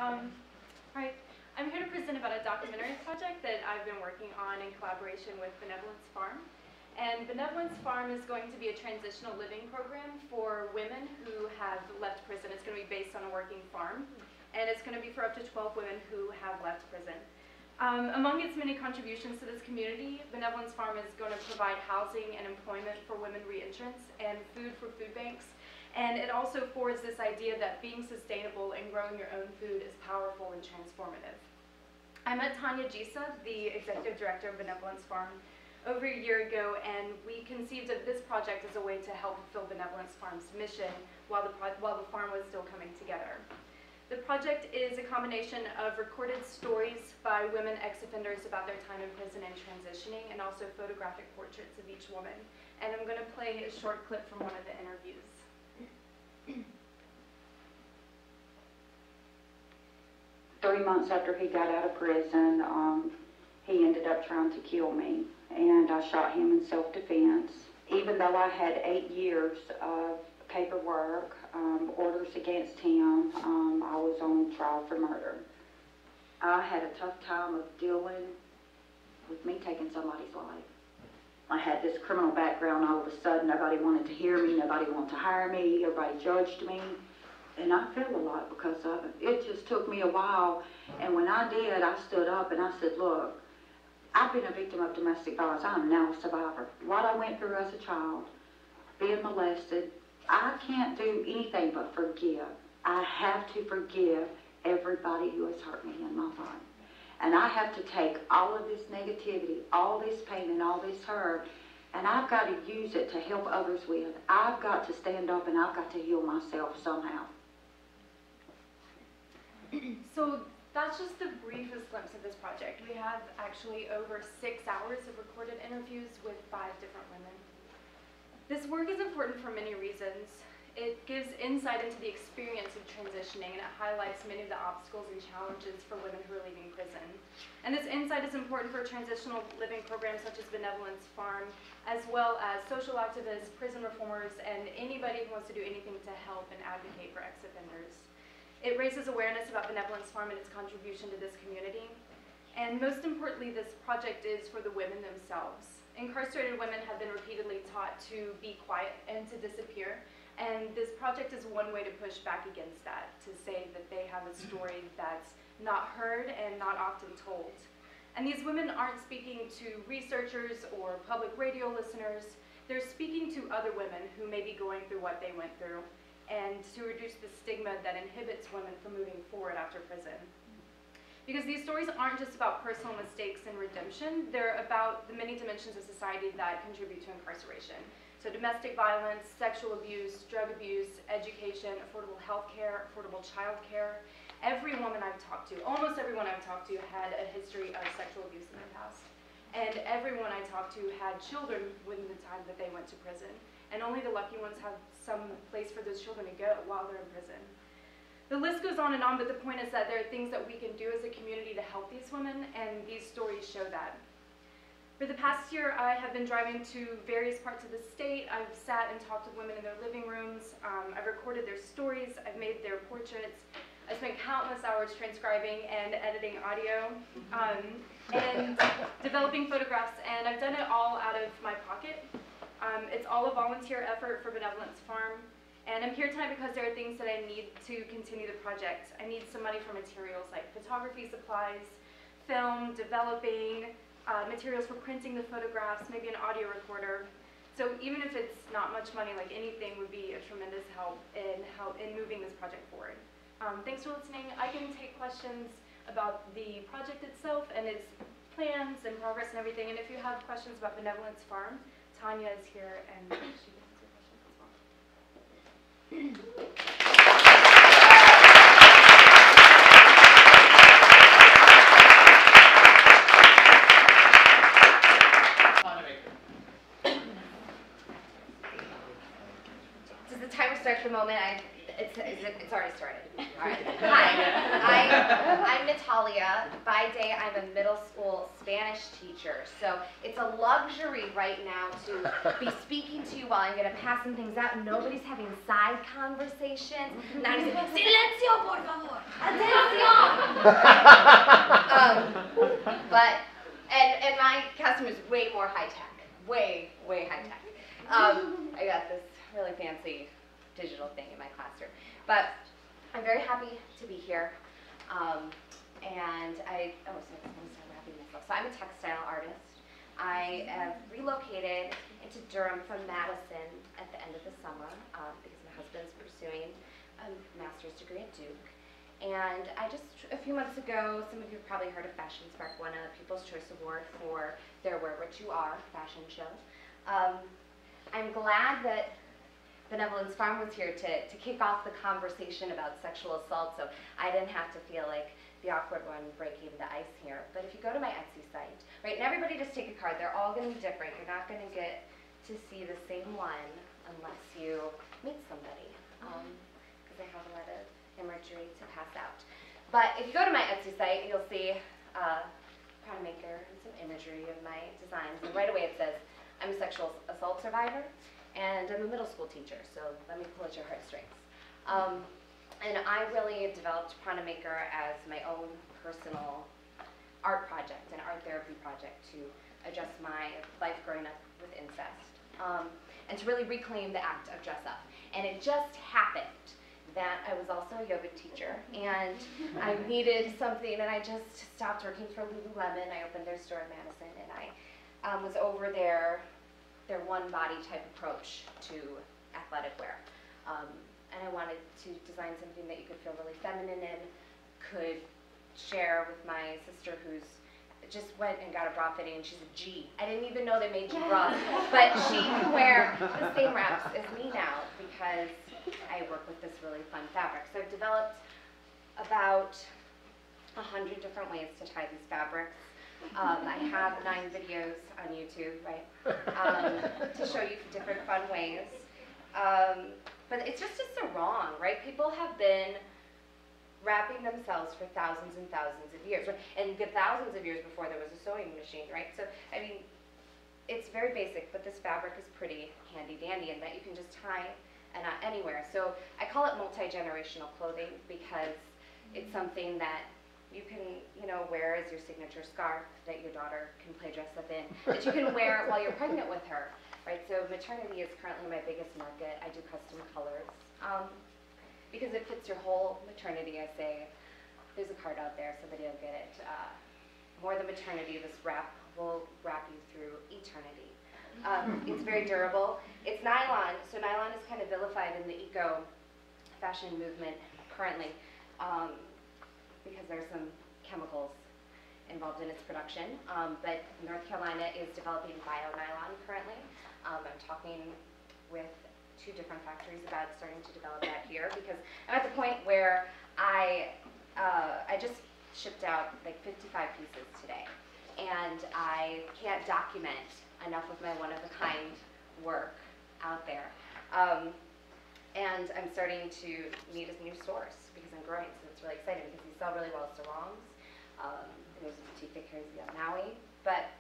Right. I'm here to present about a documentary project that I've been working on in collaboration with Benevolence Farm. And Benevolence Farm is going to be a transitional living program for women who have left prison. It's going to be based on a working farm, and it's going to be for up to 12 women who have left prison. Among its many contributions to this community, Benevolence Farm is going to provide housing and employment for women reentrants and food for food banks. And it also forwards this idea that being sustainable and growing your own food is powerful and transformative. I met Tanya Gisa, the executive director of Benevolence Farm, over a year ago, and we conceived of this project as a way to help fulfill Benevolence Farm's mission while the farm was still coming together. The project is a combination of recorded stories by women ex-offenders about their time in prison and transitioning, and also photographic portraits of each woman. And I'm going to play a short clip from one of the interviews. 3 months after he got out of prison, he ended up trying to kill me, and I shot him in self-defense. Even though I had 8 years of paperwork, orders against him, I was on trial for murder. I had a tough time of dealing with me taking somebody's life. I had this criminal background. All of a sudden, nobody wanted to hear me, nobody wanted to hire me, everybody judged me. And I fell a lot because of it. It just took me a while, and when I did, I stood up and I said, look, I've been a victim of domestic violence. I'm now a survivor. What I went through as a child, being molested, I can't do anything but forgive. I have to forgive everybody who has hurt me in my life. And I have to take all of this negativity, all this pain and all this hurt, and I've got to use it to help others with. I've got to stand up and I've got to heal myself somehow. So that's just the briefest glimpse of this project. We have actually over 6 hours of recorded interviews with 5 different women. This work is important for many reasons. It gives insight into the experience of transitioning, and it highlights many of the obstacles and challenges for women who are leaving prison. And this insight is important for transitional living programs such as Benevolence Farm, as well as social activists, prison reformers, and anybody who wants to do anything to help and advocate for ex-offenders. It raises awareness about Benevolence Farm and its contribution to this community. And most importantly, this project is for the women themselves. Incarcerated women have been repeatedly taught to be quiet and to disappear. And this project is one way to push back against that, to say that they have a story that's not heard and not often told. And these women aren't speaking to researchers or public radio listeners. They're speaking to other women who may be going through what they went through, and to reduce the stigma that inhibits women from moving forward after prison. Because these stories aren't just about personal mistakes and redemption, they're about the many dimensions of society that contribute to incarceration. So domestic violence, sexual abuse, drug abuse, education, affordable health care, affordable child care. Every woman I've talked to, almost everyone I've talked to, had a history of sexual abuse in their past. And everyone I talked to had children within the time that they went to prison. And only the lucky ones have some place for those children to go while they're in prison. The list goes on, but the point is that there are things that we can do as a community to help these women, and these stories show that. For the past year, I have been driving to various parts of the state. I've sat and talked with women in their living rooms. I've recorded their stories. I've made their portraits. I spent countless hours transcribing and editing audio, and developing photographs, and I've done it all out of my pocket. It's all a volunteer effort for Benevolence Farm, and I'm here tonight because there are things that I need to continue the project. I need some money for materials like photography supplies, film, developing, materials for printing the photographs, maybe an audio recorder. So even if it's not much money, like anything would be a tremendous help in moving this project forward. Thanks for listening. I can take questions about the project itself and its plans and progress and everything, and if you have questions about Benevolence Farm, Tanya is here and she can answer questions as well. Does the timer start the moment it's already started. All right. Hi, I'm Natalia. By day, I'm a middle school Spanish teacher. So it's a luxury right now to be speaking to you while I'm going to pass some things out. Nobody's having side conversations. Not even, silencio, por favor. Atención. But and my costume is way more high tech, way high tech. I got this really fancy digital thing in my classroom, but I'm very happy to be here. And I'm start wrapping myself. So I'm a textile artist. I have relocated into Durham from Madison at the end of the summer because my husband's pursuing a master's degree at Duke. And I just, a few months ago, some of you have probably heard of Fashion Spark won a People's Choice Award for their Wear What You Are fashion show. I'm glad that Benevolence Farm was here to kick off the conversation about sexual assault, so I didn't have to feel like the awkward one breaking the ice here. But if you go to my Etsy site, right, and everybody just take a card, they're all going to be different. You're not going to get to see the same one unless you meet somebody, because I have a lot of imagery to pass out. But if you go to my Etsy site, you'll see PranaMaker and some imagery of my designs, and right away it says, I'm a sexual assault survivor, and I'm a middle school teacher, so let me pull at your heartstrings. And I really developed PranaMaker as my own personal art project, an art therapy project to address my life growing up with incest, and to really reclaim the act of dress up. And it just happened that I was also a yoga teacher, and I needed something, and I just stopped working for Lululemon. I opened their store in Madison, and I was over their one body type approach to athletic wear. And I wanted to design something that you could feel really feminine in, could share with my sister who's just went and got a bra fitting, and she's a G. I didn't even know they made G bras, but she can wear the same wraps as me now because I work with this really fun fabric. So I've developed about 100 different ways to tie these fabrics. I have 9 videos on YouTube, right, to show you different fun ways. But it's just so wrong, right? People have been wrapping themselves for thousands and thousands of years, right? And thousands of years before there was a sewing machine, right? So, I mean, it's very basic, but this fabric is pretty handy-dandy in that you can just tie anywhere. So I call it multi-generational clothing because it's something that you can, you know, wear as your signature scarf that your daughter can play dress up in, that you can wear while you're pregnant with her. Right, so maternity is currently my biggest market. I do custom colors because it fits your whole maternity. I say, there's a card out there, somebody will get it. More than maternity, this wrap will wrap you through eternity. It's very durable. It's nylon, so nylon is kind of vilified in the eco fashion movement currently because there's some chemicals involved in its production. But North Carolina is developing bio-nylon currently. I'm talking with 2 different factories about starting to develop that here because I'm at the point where I just shipped out like 55 pieces today, and I can't document enough of my one-of-a-kind work out there. And I'm starting to need a new source because I'm growing, so it's really exciting because these sell really well at sarongs. There's a boutique that carries me on Maui, but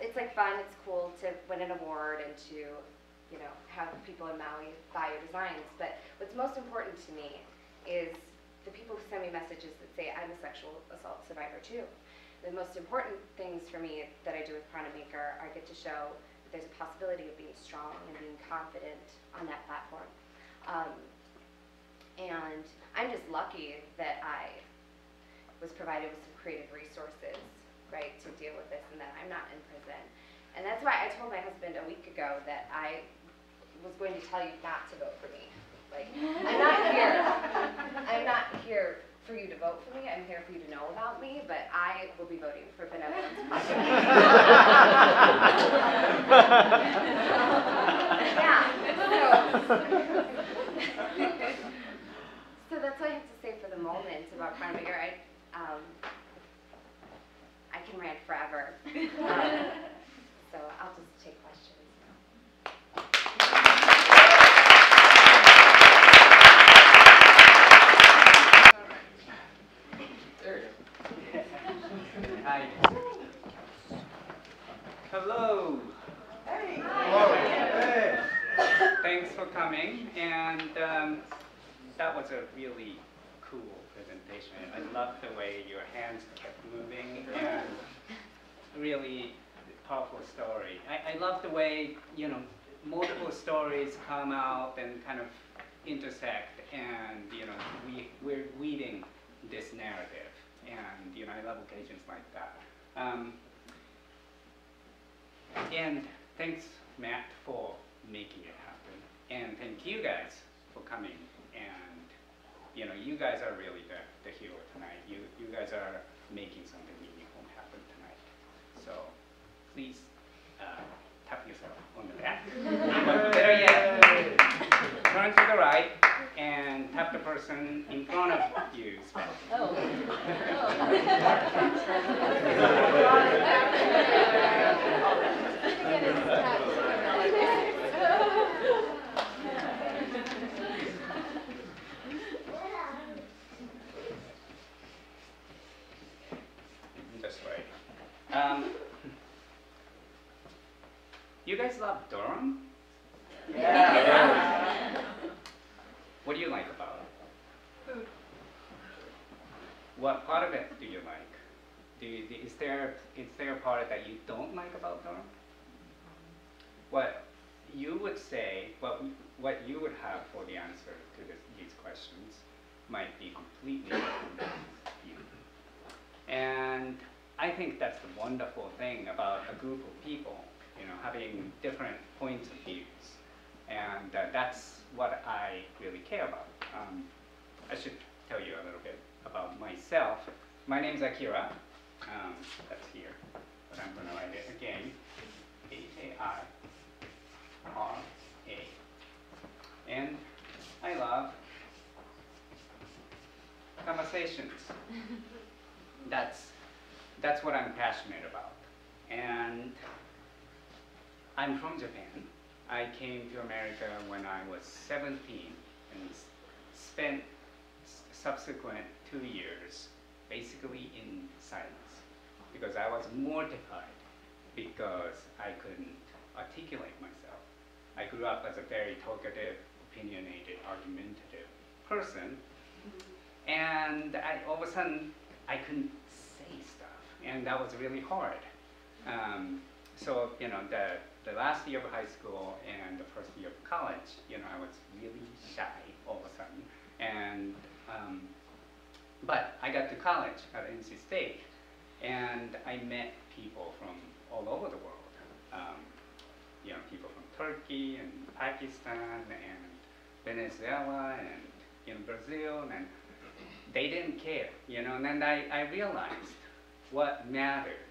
it's like fun, it's cool to win an award and to, you know, have people in Maui buy your designs. But what's most important to me is the people who send me messages that say, I'm a sexual assault survivor too. The most important things for me that I do with PranaMaker are get to show that there's a possibility of being strong and being confident on that platform. And I'm just lucky that I was provided with some creative resources, right, to deal with this, and that I'm not in prison. And that's why I told my husband a week ago that I was going to tell you not to vote for me. Like, I'm not here for you to vote for me. I'm here for you to know about me, but I will be voting for Benevolence Farm. So that's what I have to say for the moment about PranaMaker. I can rant forever. So I'll just take questions now. There you go. Hi. Hello. Hey. Hello. Hey. Thanks for coming, and that was a really cool presentation. I love the way your hands kept moving and really powerful story. I love the way, you know, multiple stories come out and kind of intersect, and, you know, we're weaving this narrative. And, you know, I love occasions like that. And thanks, Matt, for making it happen. And thank you guys for coming. And, you know, you guys are really the hero tonight. You guys are making something meaningful happen tonight. So please tap yourself on the back. But better yet, turn to the right and tap the person in front of you. That's right. You guys love Durham? Yeah. What do you like about it? Food. What part of it do you like? Is there a part that you don't like about Durham? What you would say, what you would have for the answer to these questions might be completely different from you. And I think that's the wonderful thing about a group of people, you know, having different points of views. And that's what I really care about. I should tell you a little bit about myself. My name's Akira. That's here, but I'm going to write it again. H-A-I-R-A. And I love conversations. That's what I'm passionate about. And I'm from Japan. I came to America when I was 17 and spent subsequent 2 years basically in silence because I was mortified because I couldn't articulate myself. I grew up as a very talkative, opinionated, argumentative person, and all of a sudden I couldn't say stuff, and that was really hard. So, you know, the last year of high school and the first year of college, you know, I was really shy all of a sudden. And, but I got to college at NC State, and I met people from all over the world. You know, people from Turkey and Pakistan and Venezuela and, you know, Brazil, and they didn't care, you know. And then I realized what mattered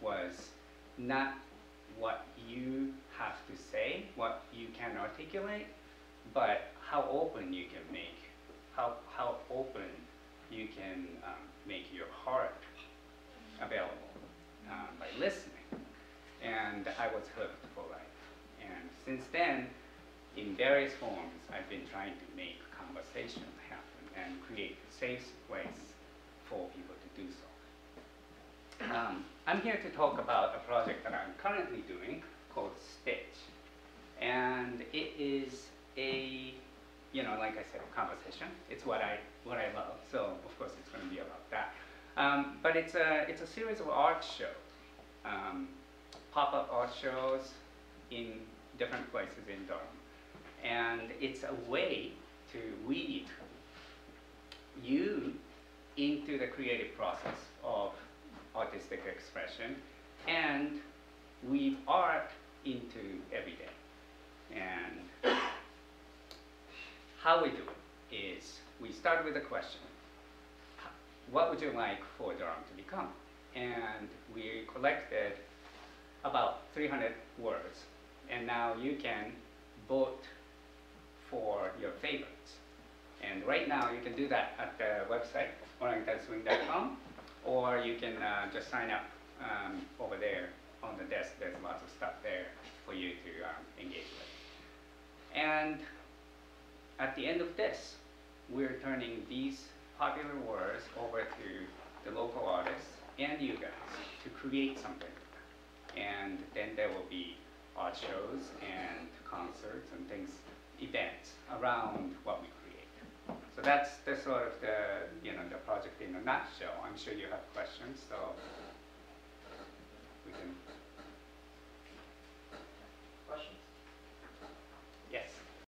was not what you have to say, what you can articulate, but how open you can make, how open you can make your heart available by listening. And I was hooked for life. And since then, in various forms, I've been trying to make conversation happen and create a safe place for people to do so. I'm here to talk about a project that I'm currently doing called Stitch. And it is a, you know, like I said, a conversation. It's what I love, so of course it's going to be about that. But it's a series of art shows, pop-up art shows in different places in Durham. And it's a way to weave you into the creative process of artistic expression and weave art into every day. And how we do it is we start with a question. What would you like for Durham to become? And we collected about 300 words. And now you can vote for your favorites. And right now you can do that at the website, orangutanswing.com, or you can just sign up over there on the desk. There's lots of stuff there for you to engage with. And at the end of this, we're turning these popular words over to the local artists and you guys to create something. And then there will be art shows and concerts and things, events around what we create. So that's sort of the, the project in a nutshell. I'm sure you have questions, so